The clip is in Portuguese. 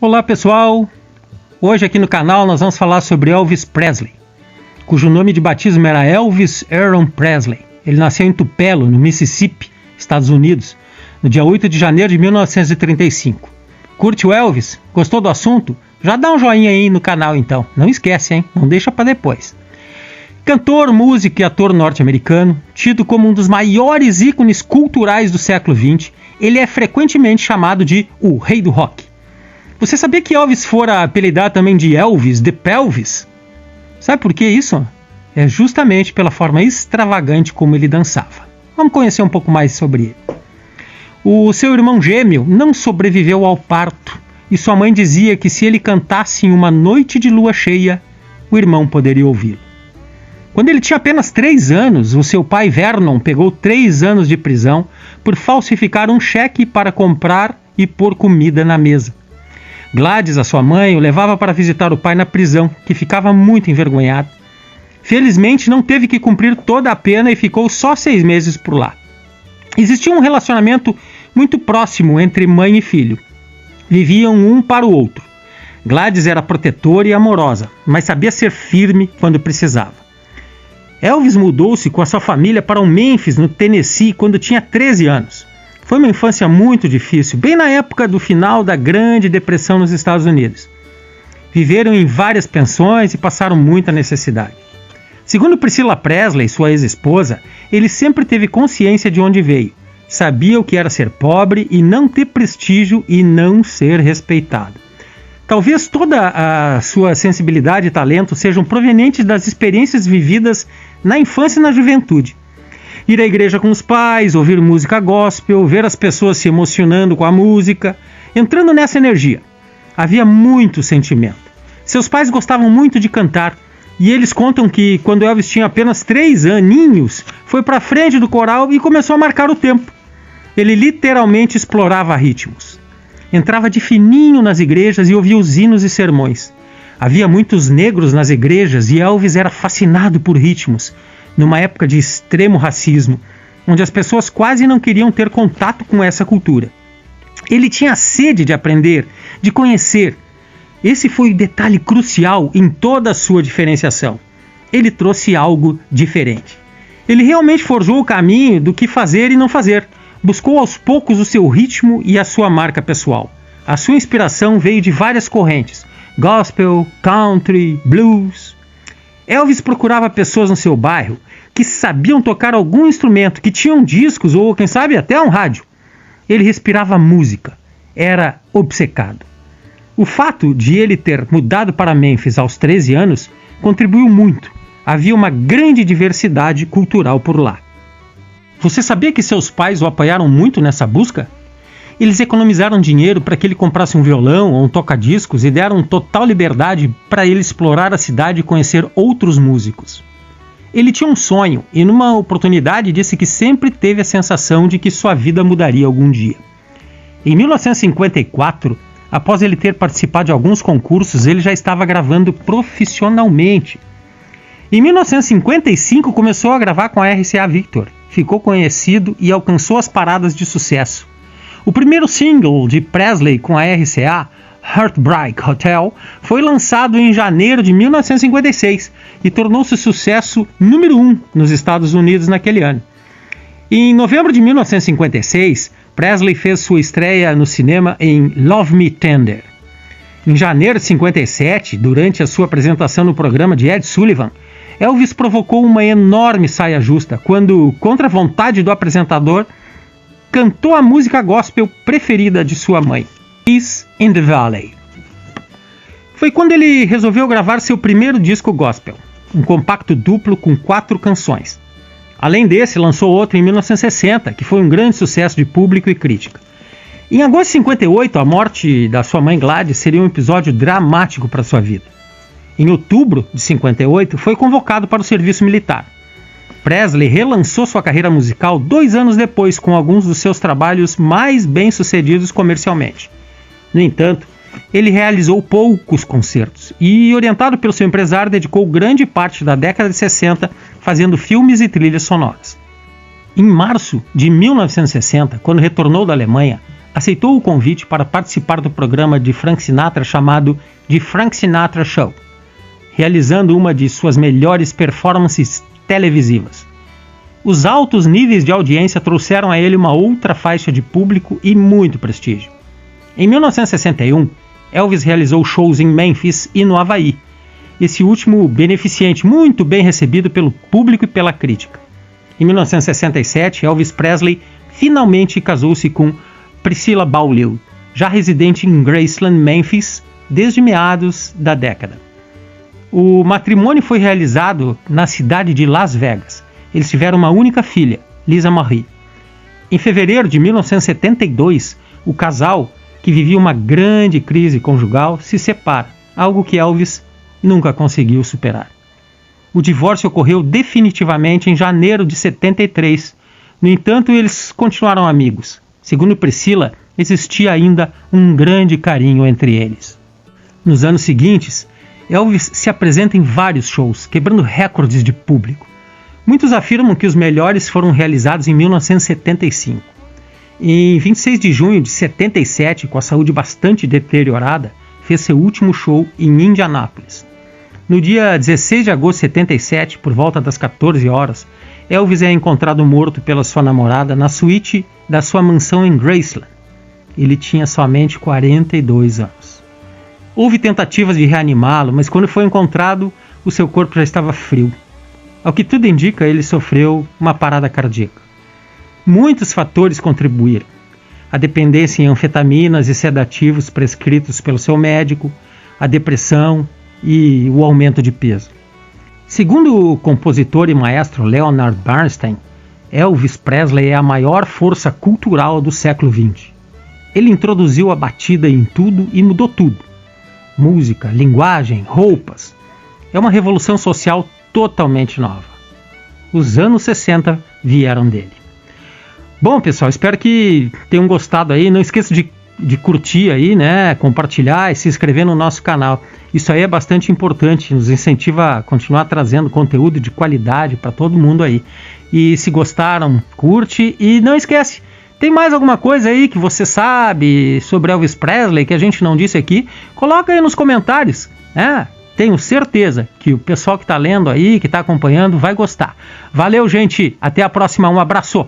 Olá pessoal, hoje aqui no canal nós vamos falar sobre Elvis Presley, cujo nome de batismo era Elvis Aaron Presley. Ele nasceu em Tupelo, no Mississippi, Estados Unidos, no dia 8 de janeiro de 1935. Curte o Elvis? Gostou do assunto? Já dá um joinha aí no canal então, não esquece, hein? Não deixa para depois. Cantor, músico e ator norte-americano, tido como um dos maiores ícones culturais do século XX, ele é frequentemente chamado de o Rei do Rock. Você sabia que Elvis fora apelidado também de Elvis the Pelvis? Sabe por que isso? É justamente pela forma extravagante como ele dançava. Vamos conhecer um pouco mais sobre ele. O seu irmão gêmeo não sobreviveu ao parto e sua mãe dizia que se ele cantasse em uma noite de lua cheia, o irmão poderia ouvi-lo. Quando ele tinha apenas 3 anos, o seu pai Vernon pegou 3 anos de prisão por falsificar um cheque para comprar e pôr comida na mesa. Gladys, a sua mãe, o levava para visitar o pai na prisão, que ficava muito envergonhado. Felizmente, não teve que cumprir toda a pena e ficou só 6 meses por lá. Existia um relacionamento muito próximo entre mãe e filho. Viviam um para o outro. Gladys era protetora e amorosa, mas sabia ser firme quando precisava. Elvis mudou-se com a sua família para o Memphis, no Tennessee, quando tinha 13 anos. Foi uma infância muito difícil, bem na época do final da Grande Depressão nos Estados Unidos. Viveram em várias pensões e passaram muita necessidade. Segundo Priscilla Presley, sua ex-esposa, ele sempre teve consciência de onde veio. Sabia o que era ser pobre e não ter prestígio e não ser respeitado. Talvez toda a sua sensibilidade e talento sejam provenientes das experiências vividas na infância e na juventude. Ir à igreja com os pais, ouvir música gospel, ver as pessoas se emocionando com a música, entrando nessa energia. Havia muito sentimento. Seus pais gostavam muito de cantar, e eles contam que quando Elvis tinha apenas 3 aninhos, foi para a frente do coral e começou a marcar o tempo. Ele literalmente explorava ritmos. Entrava de fininho nas igrejas e ouvia os hinos e sermões. Havia muitos negros nas igrejas e Elvis era fascinado por ritmos, numa época de extremo racismo, onde as pessoas quase não queriam ter contato com essa cultura. Ele tinha sede de aprender, de conhecer. Esse foi o detalhe crucial em toda a sua diferenciação. Ele trouxe algo diferente. Ele realmente forjou o caminho do que fazer e não fazer. Buscou aos poucos o seu ritmo e a sua marca pessoal. A sua inspiração veio de várias correntes: gospel, country, blues. Elvis procurava pessoas no seu bairro que sabiam tocar algum instrumento, que tinham discos ou, quem sabe, até um rádio. Ele respirava música. Era obcecado. O fato de ele ter mudado para Memphis aos 13 anos contribuiu muito. Havia uma grande diversidade cultural por lá. Você sabia que seus pais o apoiaram muito nessa busca? Eles economizaram dinheiro para que ele comprasse um violão ou um toca-discos e deram total liberdade para ele explorar a cidade e conhecer outros músicos. Ele tinha um sonho e numa oportunidade disse que sempre teve a sensação de que sua vida mudaria algum dia. Em 1954, após ele ter participado de alguns concursos, ele já estava gravando profissionalmente. Em 1955, começou a gravar com a RCA Victor, ficou conhecido e alcançou as paradas de sucesso. O primeiro single de Presley com a RCA, Heartbreak Hotel, foi lançado em janeiro de 1956 e tornou-se sucesso número 1 nos Estados Unidos naquele ano. Em novembro de 1956, Presley fez sua estreia no cinema em Love Me Tender. Em janeiro de 1957, durante a sua apresentação no programa de Ed Sullivan, Elvis provocou uma enorme saia justa quando, contra a vontade do apresentador, cantou a música gospel preferida de sua mãe, Peace in the Valley. Foi quando ele resolveu gravar seu primeiro disco gospel, um compacto duplo com 4 canções. Além desse, lançou outro em 1960, que foi um grande sucesso de público e crítica. Em agosto de 58, a morte da sua mãe Gladys seria um episódio dramático para sua vida. Em outubro de 58, foi convocado para o serviço militar. Presley relançou sua carreira musical 2 anos depois com alguns dos seus trabalhos mais bem-sucedidos comercialmente. No entanto, ele realizou poucos concertos e, orientado pelo seu empresário, dedicou grande parte da década de 60 fazendo filmes e trilhas sonoras. Em março de 1960, quando retornou da Alemanha, aceitou o convite para participar do programa de Frank Sinatra chamado The Frank Sinatra Show, realizando uma de suas melhores performances televisivas. Os altos níveis de audiência trouxeram a ele uma outra faixa de público e muito prestígio. Em 1961, Elvis realizou shows em Memphis e no Havaí, esse último beneficente muito bem recebido pelo público e pela crítica. Em 1967, Elvis Presley finalmente casou-se com Priscilla Beaulieu, já residente em Graceland, Memphis, desde meados da década. O matrimônio foi realizado na cidade de Las Vegas. Eles tiveram uma única filha, Lisa Marie. Em fevereiro de 1972, o casal, que vivia uma grande crise conjugal, se separa, algo que Elvis nunca conseguiu superar. O divórcio ocorreu definitivamente em janeiro de 73. No entanto, eles continuaram amigos. Segundo Priscilla, existia ainda um grande carinho entre eles. Nos anos seguintes, Elvis se apresenta em vários shows, quebrando recordes de público. Muitos afirmam que os melhores foram realizados em 1975. Em 26 de junho de 77, com a saúde bastante deteriorada, fez seu último show em Indianápolis. No dia 16 de agosto de 77, por volta das 14 horas, Elvis é encontrado morto pela sua namorada na suíte da sua mansão em Graceland. Ele tinha somente 42 anos. Houve tentativas de reanimá-lo, mas quando foi encontrado, o seu corpo já estava frio. Ao que tudo indica, ele sofreu uma parada cardíaca. Muitos fatores contribuíram. A dependência em anfetaminas e sedativos prescritos pelo seu médico, a depressão e o aumento de peso. Segundo o compositor e maestro Leonard Bernstein, Elvis Presley é a maior força cultural do século XX. Ele introduziu a batida em tudo e mudou tudo. Música, linguagem, roupas. É uma revolução social totalmente nova. Os anos 60 vieram dele. Bom, pessoal, espero que tenham gostado aí. Não esqueça de curtir aí, né? Compartilhar e se inscrever no nosso canal. Isso aí é bastante importante, nos incentiva a continuar trazendo conteúdo de qualidade para todo mundo aí. E se gostaram, curte e não esquece. Tem mais alguma coisa aí que você sabe sobre Elvis Presley que a gente não disse aqui? Coloca aí nos comentários, né? Tenho certeza que o pessoal que está lendo aí, que está acompanhando, vai gostar. Valeu, gente. Até a próxima. Um abraço.